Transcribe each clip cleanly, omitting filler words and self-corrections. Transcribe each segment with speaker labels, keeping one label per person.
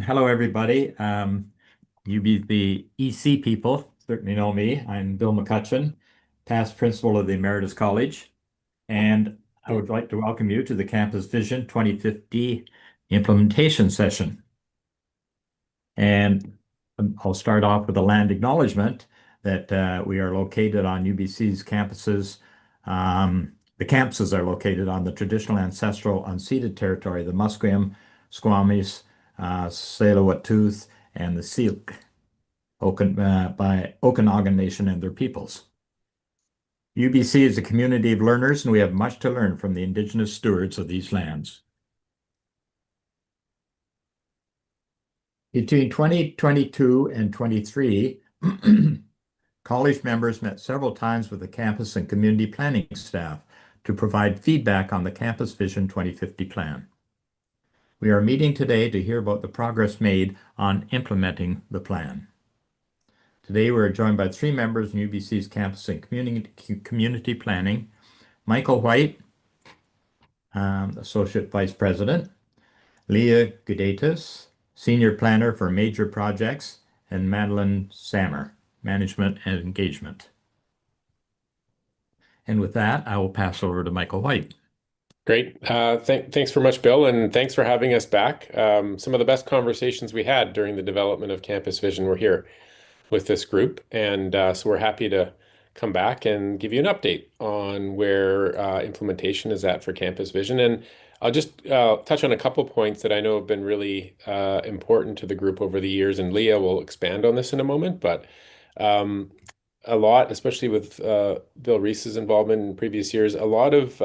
Speaker 1: Hello, everybody. You be the EC people, certainly know me. I'm Bill McCutcheon, past principal of the Emeritus College, and I would like to welcome you to the Campus Vision 2050 implementation session. And I'll start off with a land acknowledgement that we are located on UBC's campuses. The campuses are located on the traditional ancestral unceded territory, the Musqueam, Squamish, Tsleil-Waututh, and the Syilx by Okanagan Nation and their peoples. UBC is a community of learners, and we have much to learn from the Indigenous stewards of these lands. Between 2022 and 23, college members met several times with the campus and community planning staff to provide feedback on the Campus Vision 2050 plan. We are meeting today to hear about the progress made on implementing the plan. Today, we are joined by three members in UBC's Campus and Community Planning: Michael White, Associate Vice President; Leah Gudatis, Senior Planner for Major Projects; and Madeline Sammer, Management and Engagement. And with that, I will pass over to Michael White.
Speaker 2: Great. Thanks very much, Bill, and thanks for having us back. Some of the best conversations we had during the development of Campus Vision were here with this group, and so we're happy to come back and give you an update on where implementation is at for Campus Vision. And I'll just touch on a couple points that I know have been really important to the group over the years, and Leah will expand on this in a moment, but a lot, especially with Bill Reese's involvement in previous years, a lot of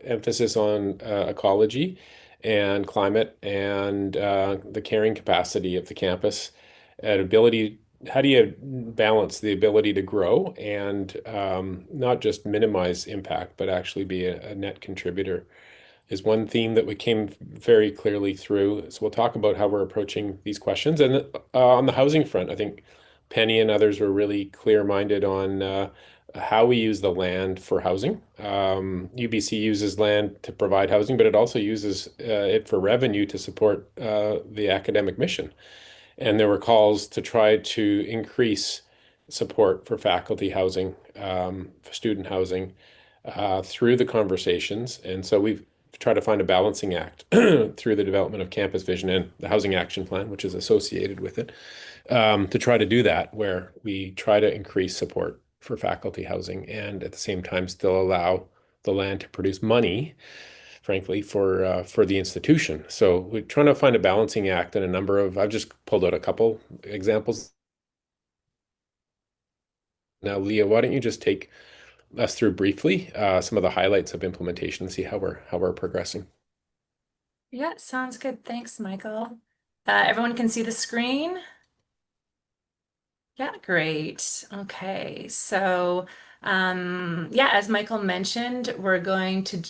Speaker 2: emphasis on ecology and climate and the carrying capacity of the campus and ability. How do you balance the ability to grow and not just minimize impact, but actually be a net contributor is one theme that we came very clearly through. So we'll talk about how we're approaching these questions. And on the housing front, I think Penny and others were really clear-minded on how we use the land for housing. UBC uses land to provide housing, but it also uses it for revenue to support the academic mission. And there were calls to try to increase support for faculty housing, for student housing, through the conversations. And so we've tried to find a balancing act through the development of Campus Vision and the Housing Action Plan, which is associated with it, to try to do that, where we try to increase support for faculty housing and at the same time still allow the land to produce money, frankly, for the institution. So we're trying to find a balancing act and a number of, I've just pulled out a couple examples. Now, Leah, why don't you just take us through briefly some of the highlights of implementation and see how we're progressing.
Speaker 3: Yeah, sounds good. Thanks, Michael. Everyone can see the screen? Yeah, great. Okay, so yeah, as Michael mentioned, we're going to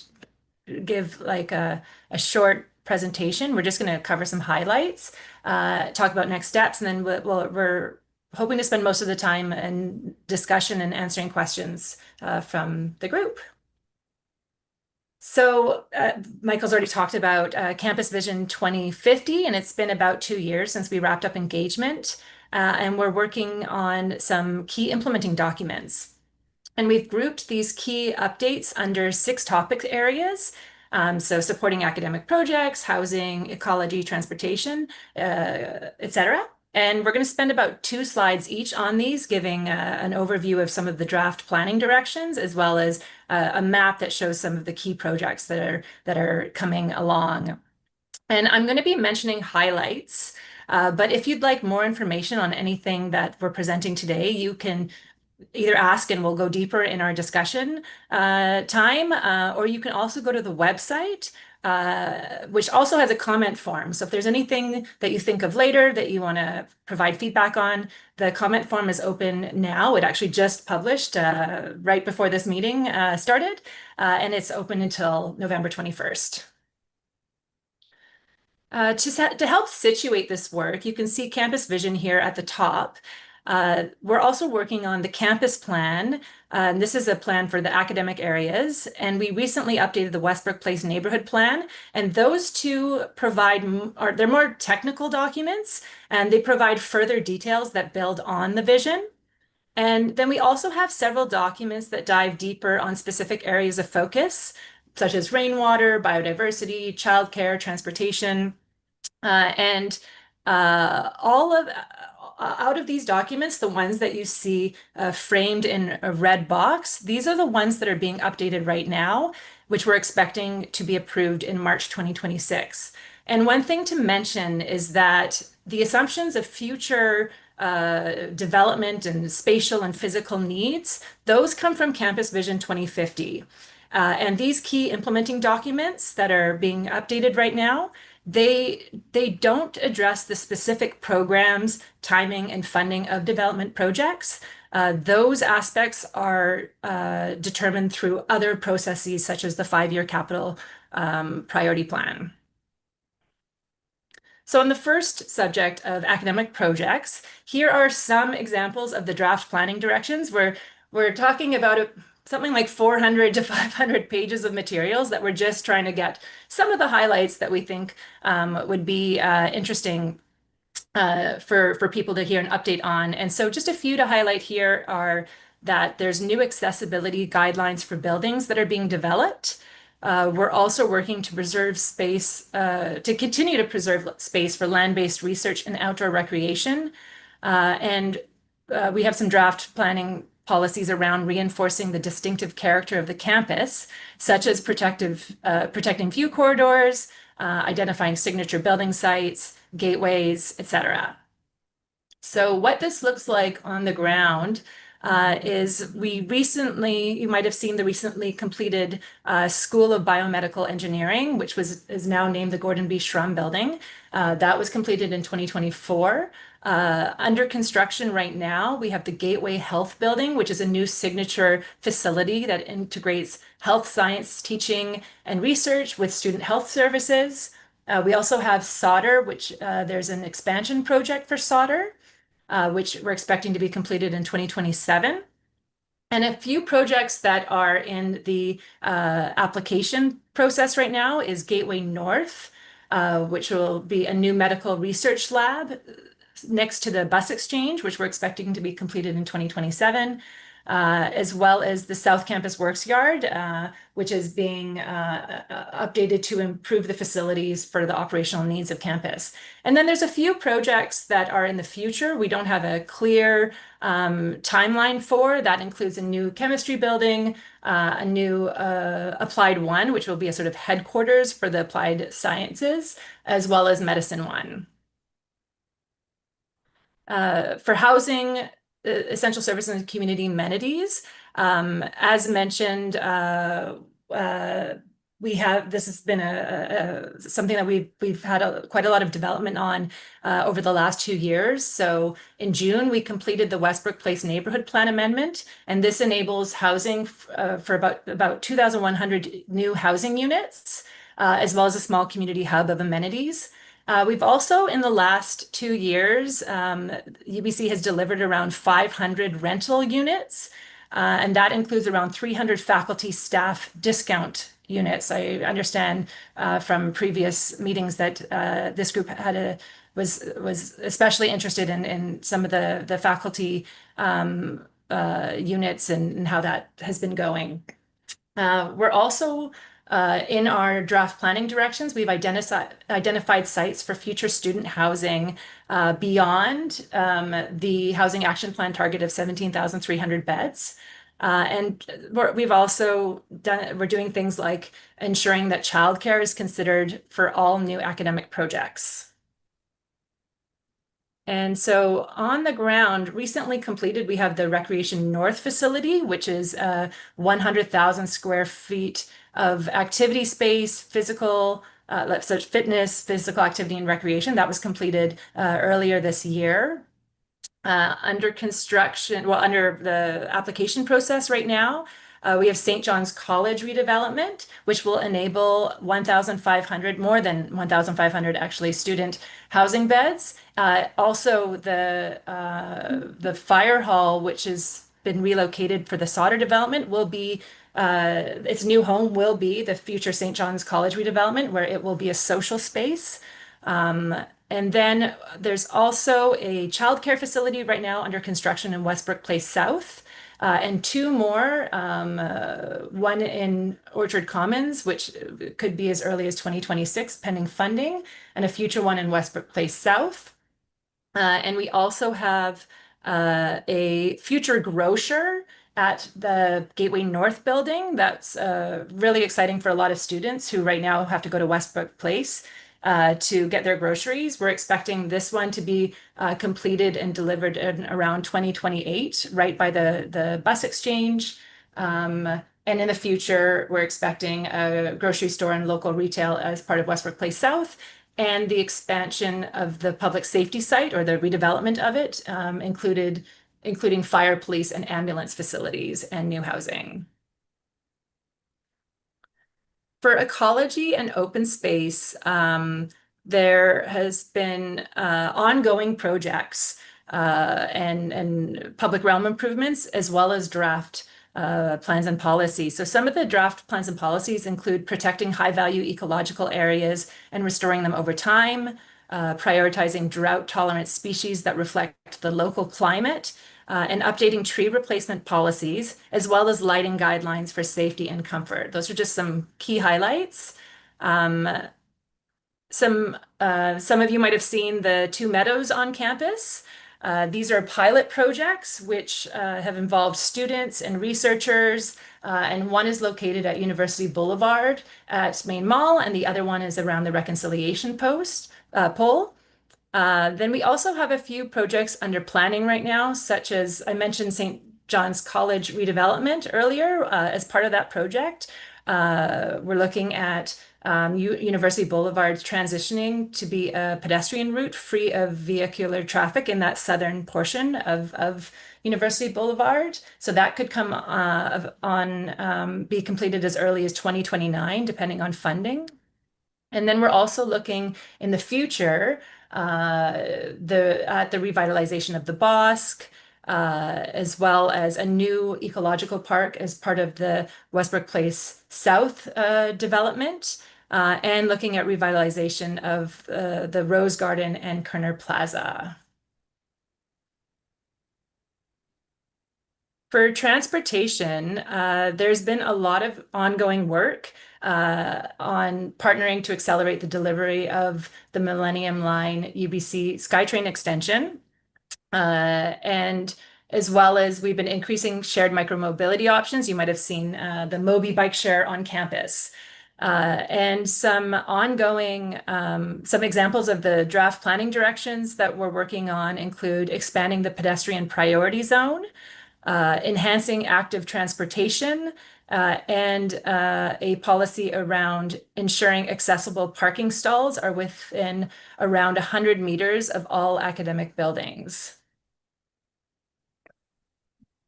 Speaker 3: give like a short presentation. We're just going to cover some highlights, talk about next steps, and then we're hoping to spend most of the time in discussion and answering questions from the group. So Michael's already talked about Campus Vision 2050, and it's been about 2 years since we wrapped up engagement, and we're working on some key implementing documents. And we've grouped these key updates under 6 topic areas. So supporting academic projects, housing, ecology, transportation, etc. And we're going to spend about 2 slides each on these, giving an overview of some of the draft planning directions, as well as a map that shows some of the key projects that are coming along. And I'm going to be mentioning highlights, but if you'd like more information on anything that we're presenting today, you can either ask and we'll go deeper in our discussion time, or you can also go to the website, which also has a comment form. So if there's anything that you think of later that you want to provide feedback on, the comment form is open now. It actually just published right before this meeting started, and it's open until November 21st. To help situate this work, you can see Campus Vision here at the top. We're also working on the campus plan. And this is a plan for the academic areas. And we recently updated the Westbrook Place neighborhood plan. And those two they're more technical documents, and they provide further details that build on the vision. And then we also have several documents that dive deeper on specific areas of focus, such as rainwater, biodiversity, childcare, transportation, and all of out of these documents, the ones that you see framed in a red box, these are the ones that are being updated right now, which we're expecting to be approved in March 2026. And one thing to mention is that the assumptions of future development and spatial and physical needs, those come from Campus Vision 2050. And these key implementing documents that are being updated right now, they don't address the specific programs, timing, and funding of development projects. Those aspects are determined through other processes, such as the 5-year capital priority plan. So on the first subject of academic projects, here are some examples of the draft planning directions. We're talking about something like 400 to 500 pages of materials that we're just trying to get some of the highlights that we think would be interesting for people to hear an update on. And so just a few to highlight here are that there's new accessibility guidelines for buildings that are being developed. We're also working to preserve space, to continue to preserve space for land-based research and outdoor recreation. And we have some draft planning policies around reinforcing the distinctive character of the campus, such as protecting view corridors, identifying signature building sites, gateways, etc. So what this looks like on the ground is you might have seen the recently completed School of Biomedical Engineering, which is now named the Gordon B. Shrum Building. That was completed in 2024. Under construction right now, we have the Gateway Health Building, which is a new signature facility that integrates health science teaching and research with student health services. We also have Sauder, which there's an expansion project for Sauder, which we're expecting to be completed in 2027. And a few projects that are in the application process right now is Gateway North, which will be a new medical research lab next to the bus exchange, which we're expecting to be completed in 2027, as well as the South Campus Works Yard, which is being updated to improve the facilities for the operational needs of campus. And then there's a few projects that are in the future. We don't have a clear timeline for. That includes a new chemistry building, a new Applied One, which will be a sort of headquarters for the applied sciences, as well as Medicine One. For housing, essential services, and community amenities, as mentioned, this has been something that we've had quite a lot of development on over the last 2 years. So in June, we completed the Westbrook Place neighborhood plan amendment, and this enables housing for about 2,100 new housing units, as well as a small community hub of amenities. We've also, in the last 2 years, UBC has delivered around 500 rental units, and that includes around 300 faculty staff discount units. I understand from previous meetings that this group was especially interested in some of the faculty units and how that has been going. We're also in our draft planning directions, we've identified sites for future student housing beyond the Housing Action Plan target of 17,300 beds. And we're doing things like ensuring that childcare is considered for all new academic projects. And so on the ground, recently completed, we have the Recreation North facility, which is 100,000 square feet of activity space, physical, such fitness, physical activity, and recreation. That was completed earlier this year. Under construction, under the application process right now, We have St. John's College redevelopment, which will enable 1,500, more than 1,500 actually, student housing beds. Also, the fire hall, which has been relocated for the Sauder development, will be its new home will be the future St. John's College redevelopment, where it will be a social space. And then there's also a childcare facility right now under construction in Westbrook Place South, and two more, one in Orchard Commons, which could be as early as 2026, pending funding, and a future one in Westbrook Place South. And we also have a future grocer at the Gateway North building. That's really exciting for a lot of students who right now have to go to Westbrook Place to get their groceries. We're expecting this one to be completed and delivered in around 2028, right by the bus exchange. And in the future, we're expecting a grocery store and local retail as part of Westbrook Place South, and the expansion of the public safety site, or the redevelopment of it, including fire, police, and ambulance facilities and new housing. For ecology and open space, there has been ongoing projects and public realm improvements, as well as draft plans and policies. So some of the draft plans and policies include protecting high-value ecological areas and restoring them over time, prioritizing drought-tolerant species that reflect the local climate, and updating tree replacement policies, as well as lighting guidelines for safety and comfort. Those are just some key highlights. Some of you might have seen the two meadows on campus. These are pilot projects which have involved students and researchers, and one is located at University Boulevard at Main Mall, and the other one is around the Reconciliation pole. Then we also have a few projects under planning right now, such as I mentioned St. John's College redevelopment earlier. As part of that project, we're looking at University Boulevard transitioning to be a pedestrian route free of vehicular traffic in that southern portion of University Boulevard. So that could come be completed as early as 2029, depending on funding. And then we're also looking in the future at the revitalization of the Bosque, as well as a new ecological park as part of the Westbrook Place South development, and looking at revitalization of the Rose Garden and Kerner Plaza. For transportation, there's been a lot of ongoing work on partnering to accelerate the delivery of the Millennium Line UBC SkyTrain extension. And as well as we've been increasing shared micromobility options. You might have seen the Mobi bike share on campus. And some examples of the draft planning directions that we're working on include expanding the pedestrian priority zone, enhancing active transportation, and a policy around ensuring accessible parking stalls are within around 100 meters of all academic buildings.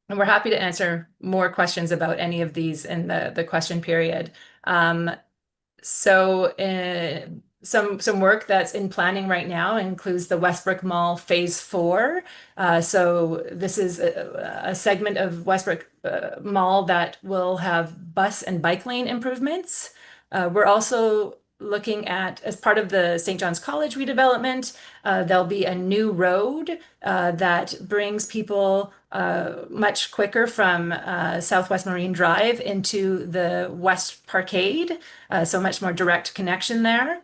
Speaker 3: And we're happy to answer more questions about any of these in the question period. Some work that's in planning right now includes the Westbrook Mall Phase 4. So this is a segment of Westbrook Mall that will have bus and bike lane improvements. We're also looking at, as part of the St. John's College redevelopment, there'll be a new road that brings people much quicker from Southwest Marine Drive into the West Parkade, so much more direct connection there.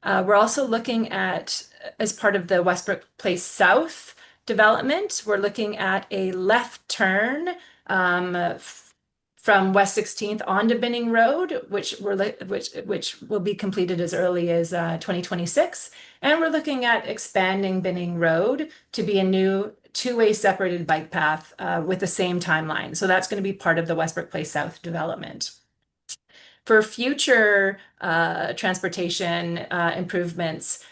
Speaker 3: We're also looking at, as part of the Westbrook Place South development, we're looking at a left turn from West 16th onto Binning Road, which will be completed as early as 2026. And we're looking at expanding Binning Road to be a new two-way separated bike path with the same timeline. So that's going to be part of the Westbrook Place South development. For future transportation improvements,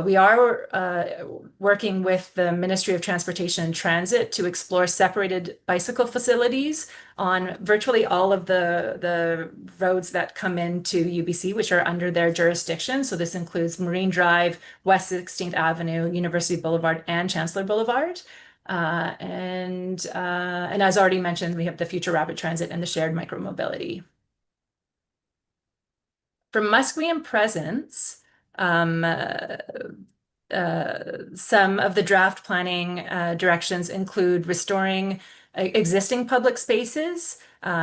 Speaker 3: We are working with the Ministry of Transportation and Transit to explore separated bicycle facilities on virtually all of the roads that come into UBC, which are under their jurisdiction. So this includes Marine Drive, West 16th Avenue, University Boulevard, and Chancellor Boulevard. And as already mentioned, we have the Future Rapid Transit and the shared micromobility. For Musqueam presence, some of the draft planning directions include restoring existing public spaces,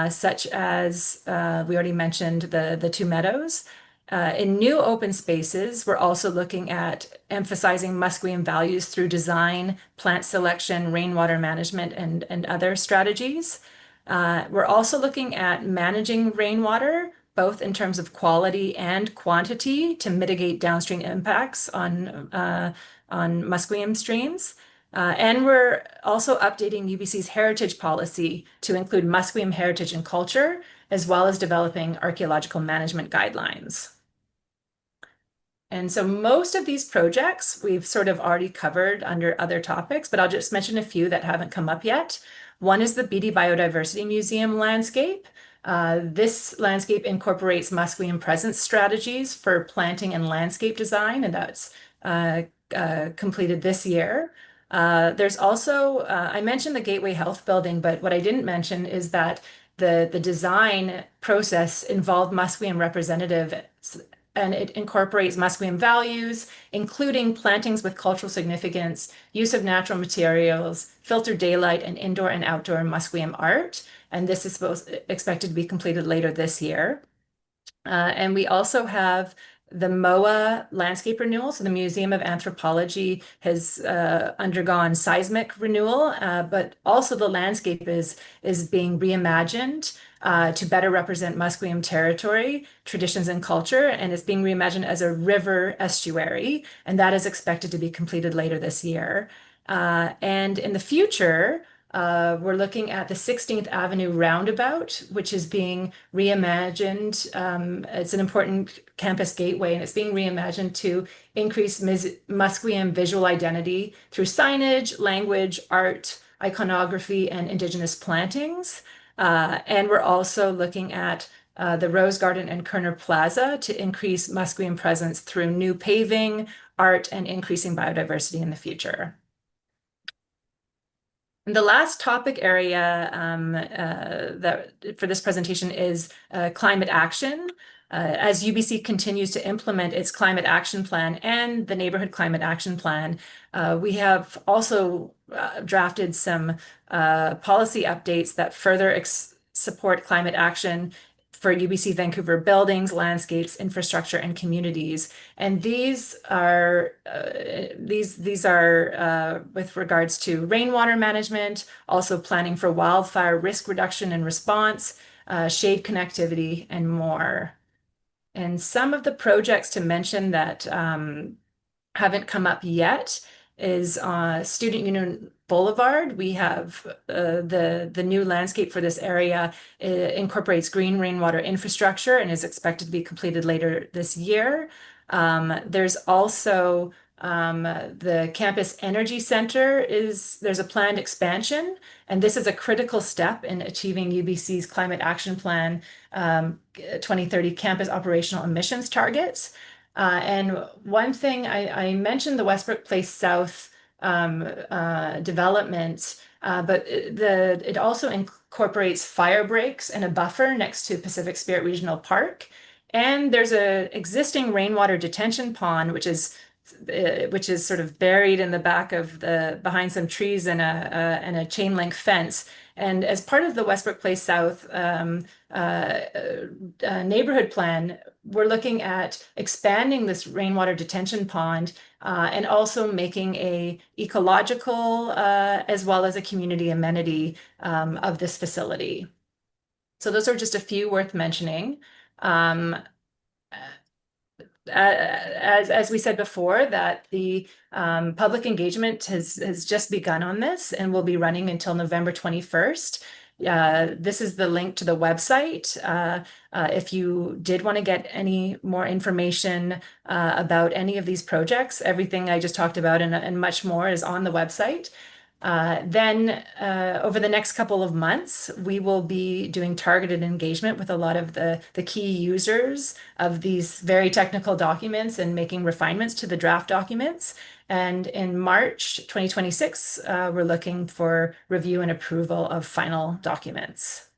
Speaker 3: such as we already mentioned the two meadows. In new open spaces, we're also looking at emphasizing Musqueam values through design, plant selection, rainwater management, and other strategies. We're also looking at managing rainwater, both in terms of quality and quantity, to mitigate downstream impacts on Musqueam streams. And we're also updating UBC's heritage policy to include Musqueam heritage and culture, as well as developing archaeological management guidelines. And so most of these projects we've sort of already covered under other topics, but I'll just mention a few that haven't come up yet. One is the Beatty Biodiversity Museum landscape. This landscape incorporates Musqueam presence strategies for planting and landscape design, and that's completed this year. There's also, I mentioned the Gateway Health Building, but what I didn't mention is that the design process involved Musqueam representatives, and it incorporates Musqueam values, including plantings with cultural significance, use of natural materials, filtered daylight, and indoor and outdoor Musqueam art. And this is expected to be completed later this year. And we also have the MOA landscape renewal. So the Museum of Anthropology has undergone seismic renewal, but also the landscape is being reimagined to better represent Musqueam territory, traditions, and culture. And it's being reimagined as a river estuary, and that is expected to be completed later this year. And in the future, we're looking at the 16th Avenue roundabout, which is being reimagined. It's an important campus gateway, and it's being reimagined to increase Musqueam visual identity through signage, language, art, iconography, and Indigenous plantings. And we're also looking at the Rose Garden and Kerner Plaza to increase Musqueam presence through new paving, art, and increasing biodiversity in the future. And the last topic area that for this presentation is climate action. As UBC continues to implement its climate action plan and the neighborhood climate action plan, we have also drafted some policy updates that further support climate action for UBC Vancouver buildings, landscapes, infrastructure, and communities. And these are with regards to rainwater management, also planning for wildfire risk reduction and response, shade connectivity, and more. And some of the projects to mention that haven't come up yet is Student Union Boulevard. We have the new landscape for this area. It incorporates green rainwater infrastructure and is expected to be completed later this year. There's also the Campus Energy Center. There's a planned expansion, and this is a critical step in achieving UBC's Climate Action Plan 2030 campus operational emissions targets. And one thing I mentioned the Westbrook Place South development, but it also incorporates fire breaks and a buffer next to Pacific Spirit Regional Park. And there's an existing rainwater detention pond, which is sort of buried in the back of behind some trees and a chain link fence. And as part of the Westbrook Place South neighborhood plan, we're looking at expanding this rainwater detention pond and also making a ecological as well as a community amenity of this facility. So those are just a few worth mentioning. As we said before, that the public engagement has just begun on this and will be running until November 21st. This is the link to the website. If you did want to get any more information about any of these projects, everything I just talked about and much more is on the website. Then over the next couple of months, we will be doing targeted engagement with a lot of the key users of these very technical documents and making refinements to the draft documents. And in March 2026, we're looking for review and approval of final documents.